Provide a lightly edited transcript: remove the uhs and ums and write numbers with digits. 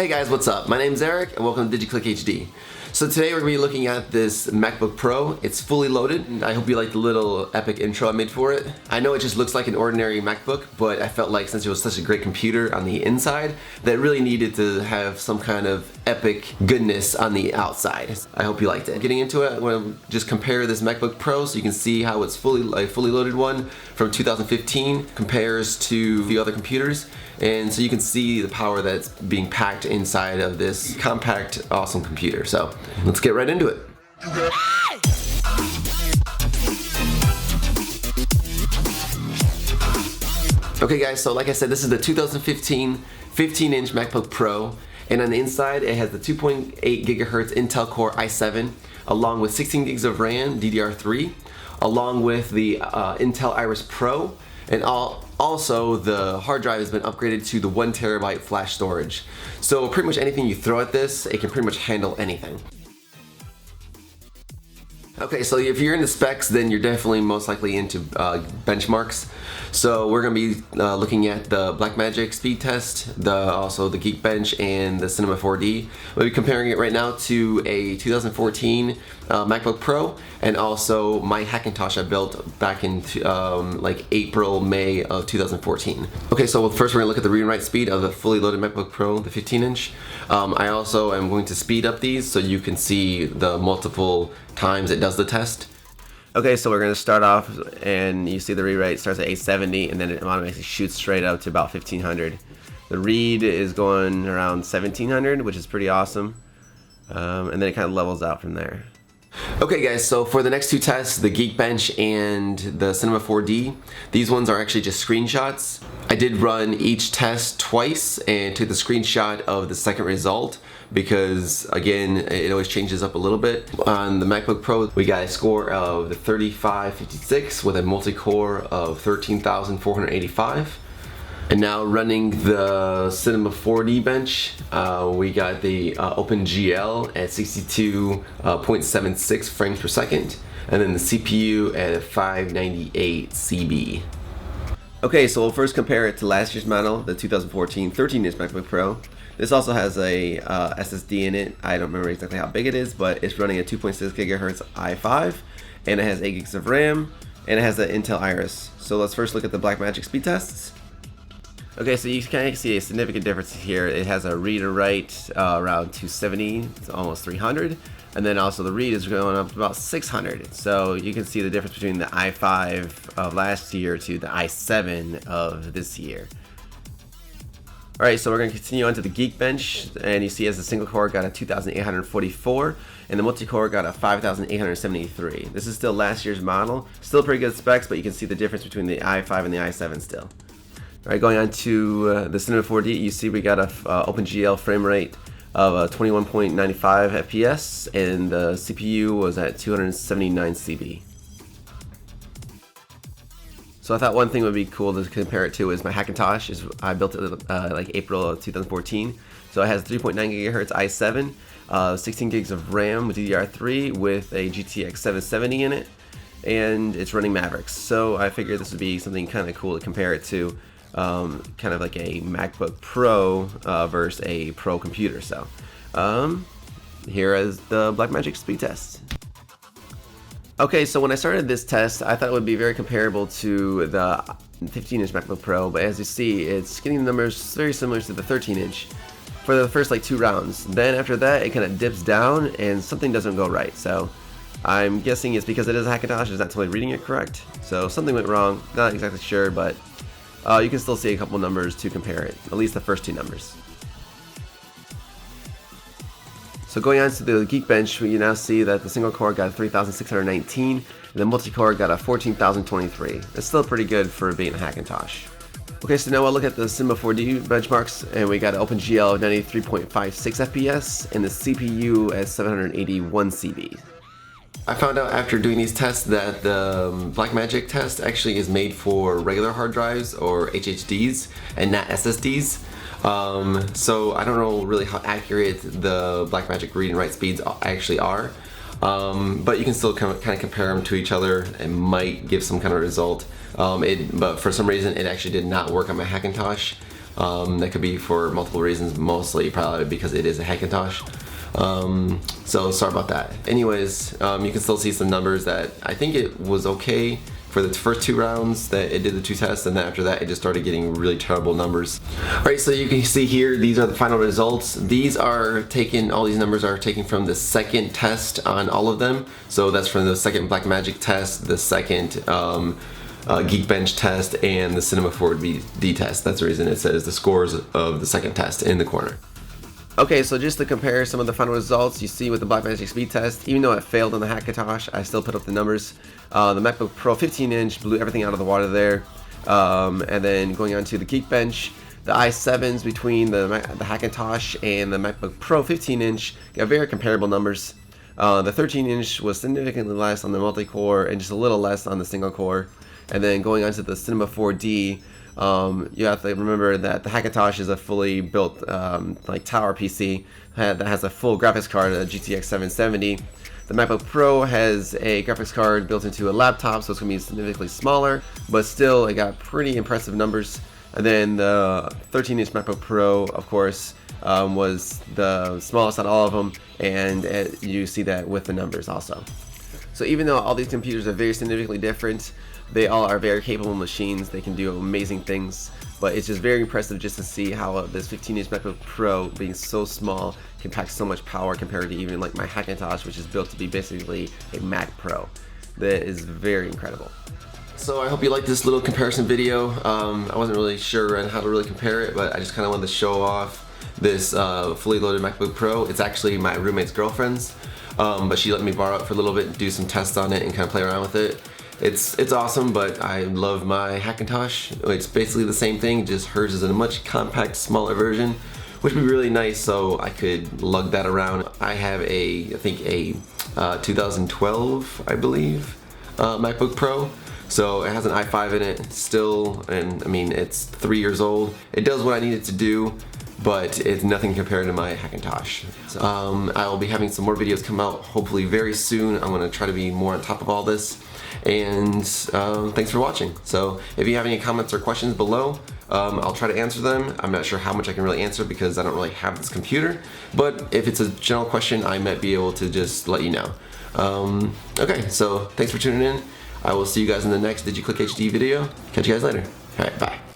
Hey guys, what's up? My name's Eric and welcome to DigiClickHD. So today we're going to be looking at this MacBook Pro. It's fully loaded. I hope you like the little epic intro I made for it. I know it just looks like an ordinary MacBook, but I felt like since it was such a great computer on the inside, that it really needed to have some kind of epic goodness on the outside. I hope you liked it. Getting into it, I'm going to just compare this MacBook Pro so you can see how it's fully loaded one from 2015 compares to the other computers. And so you can see the power that's being packed inside of this compact, awesome computer. So let's get right into it. Okay guys, so like I said, this is the 2015 15-inch MacBook Pro. And on the inside, it has the 2.8 gigahertz Intel Core i7, along with 16 gigs of RAM, DDR3, along with the Intel Iris Pro, and also the hard drive has been upgraded to the 1 terabyte flash storage. So pretty much anything you throw at this, it can pretty much handle anything. Okay, so if you're into specs, then you're definitely most likely into benchmarks. So we're going to be looking at the Blackmagic speed test, also the Geekbench and the Cinema 4D. We'll be comparing it right now to a 2014 MacBook Pro and also my Hackintosh I built back in like April, May of 2014. Okay, so first we're going to look at the read and write speed of the fully loaded MacBook Pro, the 15-inch. I also am going to speed up these so you can see the multiple times it does the test. Okay, so we're going to start off and you see the read rate starts at 870 and then it automatically shoots straight up to about 1500. The read is going around 1700, which is pretty awesome. And then it kind of levels out from there. Okay guys, so for the next two tests, the Geekbench and the Cinema 4D, these ones are actually just screenshots. I did run each test twice and took the screenshot of the second result because, again, it always changes up a little bit. On the MacBook Pro, we got a score of the 3556 with a multi-core of 13,485. And now running the Cinema 4D bench, we got the OpenGL at 62.76 frames per second, and then the CPU at 598 CB. Okay, so we'll first compare it to last year's model, the 2014 13-inch MacBook Pro. This also has a SSD in it. I don't remember exactly how big it is, but it's running a 2.6 gigahertz i5, and it has 8 gigs of RAM, and it has the Intel Iris. So let's first look at the Blackmagic speed tests. Okay, so you can see a significant difference here. It has a read or write around 270, it's almost 300, and then also the read is going up to about 600. So you can see the difference between the i5 of last year to the i7 of this year. Alright, so we're going to continue on to the Geekbench, and you see as the single core got a 2844, and the multi-core got a 5873. This is still last year's model, still pretty good specs, but you can see the difference between the i5 and the i7 still. Alright, going on to the Cinema 4D, you see we got a OpenGL frame rate of 21.95 FPS, and the CPU was at 279 CB. So I thought one thing would be cool to compare it to is my Hackintosh. I built it like April of 2014. So it has 3.9 gigahertz i7, 16 gigs of RAM with DDR3 with a GTX 770 in it, and it's running Mavericks. So I figured this would be something kind of cool to compare it to. Kind of like a MacBook Pro versus a Pro computer. So here is the Blackmagic speed test. Okay, so when I started this test, I thought it would be very comparable to the 15-inch MacBook Pro, but as you see, it's getting the numbers very similar to the 13-inch for the first like 2 rounds. Then after that, it kind of dips down and something doesn't go right. So I'm guessing it's because it is a Hackintosh, it's not totally reading it correct. So something went wrong, not exactly sure, but you can still see a couple numbers to compare it, at least the first 2 numbers. So going on to the Geekbench, you now see that the single core got 3,619, and the multi-core got a 14,023. It's still pretty good for being a Hackintosh. Okay, so now we'll look at the Cinema 4D benchmarks, and we got an OpenGL of 93.56 FPS, and the CPU at 781 CB. I found out after doing these tests that the Blackmagic test actually is made for regular hard drives or HDDs and not SSDs. So I don't know really how accurate the Blackmagic read and write speeds actually are, but you can still kind of compare them to each other and might give some kind of result. But for some reason it actually did not work on my Hackintosh. That could be for multiple reasons, mostly probably because it is a Hackintosh. So sorry about that. Anyways, you can still see some numbers that I think it was okay for the first 2 rounds that it did the 2 tests, and then after that it just started getting really terrible numbers. Alright, so you can see here, these are the final results. These are taken, all these numbers are taken from the second test on all of them. So that's from the second Blackmagic test, the second Geekbench test, and the Cinema 4D test. That's the reason it says the scores of the second test in the corner. Okay, so just to compare some of the final results, you see with the Blackmagic speed test, even though it failed on the Hackintosh, I still put up the numbers. The MacBook Pro 15-inch blew everything out of the water there. And then going on to the Geekbench, the i7s between the Hackintosh and the MacBook Pro 15-inch got very comparable numbers. The 13-inch was significantly less on the multi-core and just a little less on the single-core. And then going on to the Cinema 4D, you have to remember that the Hackintosh is a fully built like tower PC that has a full graphics card, a GTX 770. The MacBook Pro has a graphics card built into a laptop, so it's going to be significantly smaller, but still it got pretty impressive numbers. And then the 13-inch MacBook Pro, of course, was the smallest out of all of them, and you see that with the numbers also. So even though all these computers are very significantly different, they all are very capable machines. They can do amazing things, but it's just very impressive just to see how this 15-inch MacBook Pro, being so small, can pack so much power compared to even like my Hackintosh, which is built to be basically a Mac Pro. That is very incredible. So I hope you liked this little comparison video. I wasn't really sure on how to really compare it, but I just kind of wanted to show off this fully loaded MacBook Pro. It's actually my roommate's girlfriend's, but she let me borrow it for a little bit, do some tests on it, and kind of play around with it. It's awesome, but I love my Hackintosh. It's basically the same thing, just hers is in a much compact, smaller version, which would be really nice, so I could lug that around. I have I think a 2012, I believe, MacBook Pro. So it has an i5 in it still, and I mean, it's 3 years old. It does what I need it to do, but it's nothing compared to my Hackintosh. So, I will be having some more videos come out hopefully very soon. I'm going to try to be more on top of all this. And thanks for watching. So if you have any comments or questions below, I'll try to answer them. I'm not sure how much I can really answer because I don't really have this computer, but if it's a general question, I might be able to just let you know. Okay, so thanks for tuning in. I will see you guys in the next DigiClickHD video. Catch you guys later. Alright, bye.